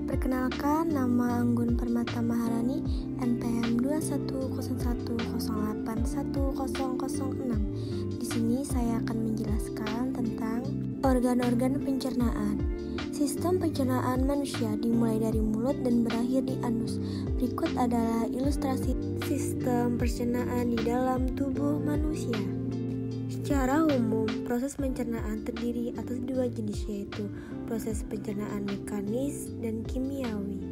Perkenalkan, nama Anggun Permata Maharani, NPM 2101081006. Di sini saya akan menjelaskan tentang organ-organ pencernaan. Sistem pencernaan manusia dimulai dari mulut dan berakhir di anus. Berikut adalah ilustrasi sistem pencernaan di dalam tubuh manusia. Secara umum, proses pencernaan terdiri atas dua jenis, yaitu proses pencernaan mekanis dan kimiawi.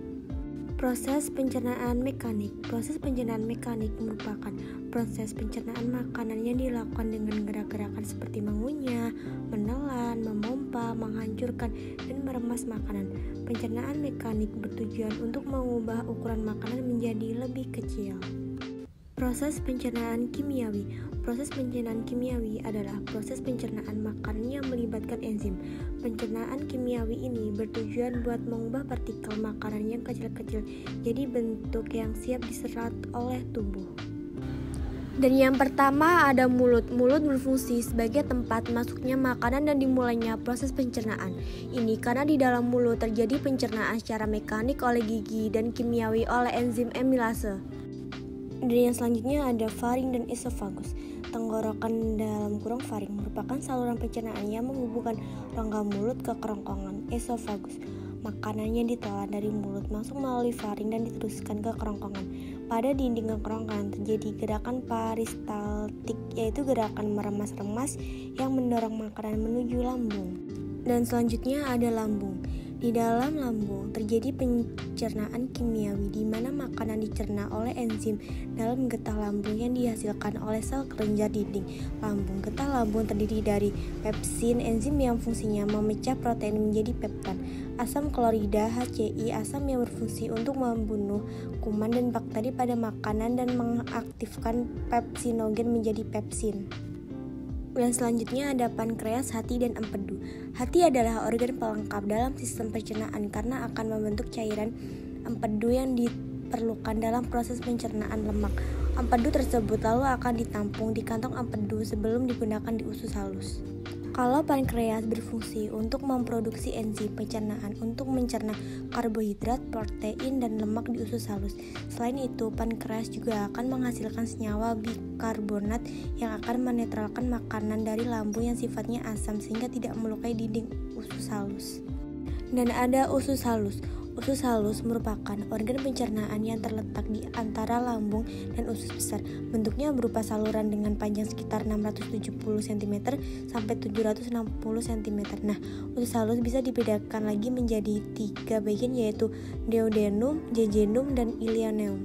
Proses pencernaan mekanik. Proses pencernaan mekanik merupakan proses pencernaan makanan yang dilakukan dengan gerak-gerakan seperti mengunyah, menelan, memompa, menghancurkan, dan meremas makanan. Pencernaan mekanik bertujuan untuk mengubah ukuran makanan menjadi lebih kecil. Proses pencernaan kimiawi. Proses pencernaan kimiawi adalah proses pencernaan makanan yang melibatkan enzim. Pencernaan kimiawi ini bertujuan buat mengubah partikel makanan yang kecil-kecil jadi bentuk yang siap diserap oleh tubuh. Dan yang pertama ada mulut. Mulut berfungsi sebagai tempat masuknya makanan dan dimulainya proses pencernaan. Ini karena di dalam mulut terjadi pencernaan secara mekanik oleh gigi dan kimiawi oleh enzim amilase. Dan yang selanjutnya ada faring dan esofagus. Tenggorokan dalam kurung faring merupakan saluran pencernaan yang menghubungkan rongga mulut ke kerongkongan esofagus. Makanannya ditelan dari mulut masuk melalui faring dan diteruskan ke kerongkongan. Pada dinding kerongkongan terjadi gerakan peristaltik, yaitu gerakan meremas-remas yang mendorong makanan menuju lambung. Dan selanjutnya ada lambung. Di dalam lambung terjadi pencernaan kimiawi di mana makanan dicerna oleh enzim dalam getah lambung yang dihasilkan oleh sel kelenjar dinding lambung. Getah lambung terdiri dari pepsin, enzim yang fungsinya memecah protein menjadi peptan, asam klorida HCl, asam yang berfungsi untuk membunuh kuman dan bakteri pada makanan dan mengaktifkan pepsinogen menjadi pepsin. Dan selanjutnya ada pankreas, hati, dan empedu. Hati adalah organ pelengkap dalam sistem pencernaan karena akan membentuk cairan empedu yang diperlukan dalam proses pencernaan lemak. Empedu tersebut lalu akan ditampung di kantong empedu sebelum digunakan di usus halus. Kalau pankreas berfungsi untuk memproduksi enzim pencernaan untuk mencerna karbohidrat, protein, dan lemak di usus halus. Selain itu, pankreas juga akan menghasilkan senyawa bikarbonat yang akan menetralkan makanan dari lambung yang sifatnya asam sehingga tidak melukai dinding usus halus. Dan ada usus halus. Usus halus merupakan organ pencernaan yang terletak di antara lambung dan usus besar. Bentuknya berupa saluran dengan panjang sekitar 670 cm sampai 760 cm. Nah, usus halus bisa dibedakan lagi menjadi 3 bagian, yaitu duodenum, jejunum, dan ileonum.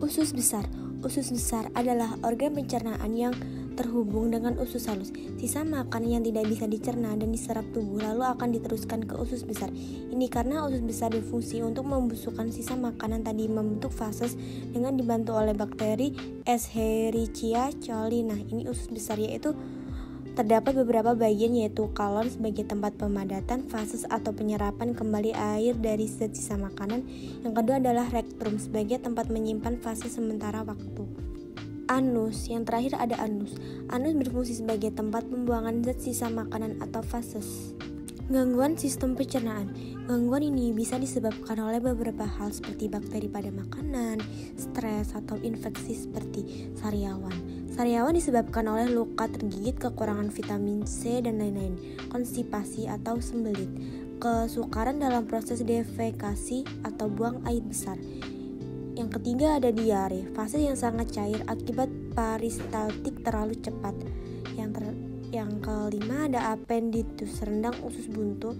Usus besar. Usus besar adalah organ pencernaan yang terhubung dengan usus halus. Sisa makanan yang tidak bisa dicerna dan diserap tubuh lalu akan diteruskan ke usus besar. Ini karena usus besar berfungsi untuk membusukkan sisa makanan tadi membentuk fases dengan dibantu oleh bakteri Escherichia coli. Nah, ini usus besar, yaitu terdapat beberapa bagian, yaitu kalon sebagai tempat pemadatan fases atau penyerapan kembali air dari sisa makanan. Yang kedua adalah rektum sebagai tempat menyimpan fase sementara waktu. Anus, yang terakhir ada anus. Anus berfungsi sebagai tempat pembuangan zat sisa makanan atau fases. Gangguan sistem pencernaan. Gangguan ini bisa disebabkan oleh beberapa hal seperti bakteri pada makanan, stres, atau infeksi seperti sariawan. Sariawan disebabkan oleh luka tergigit, kekurangan vitamin C, dan lain-lain. Konstipasi atau sembelit. Kesukaran dalam proses defekasi atau buang air besar. Yang ketiga ada diare, fase yang sangat cair akibat peristaltik terlalu cepat. Yang kelima ada appendicitis, rendang usus buntu.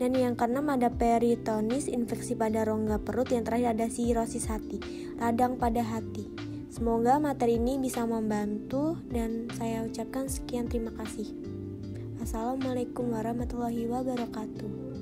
Dan yang keenam ada peritonitis, infeksi pada rongga perut. Yang terakhir ada sirosis hati, radang pada hati. Semoga materi ini bisa membantu dan saya ucapkan sekian terima kasih. Assalamualaikum warahmatullahi wabarakatuh.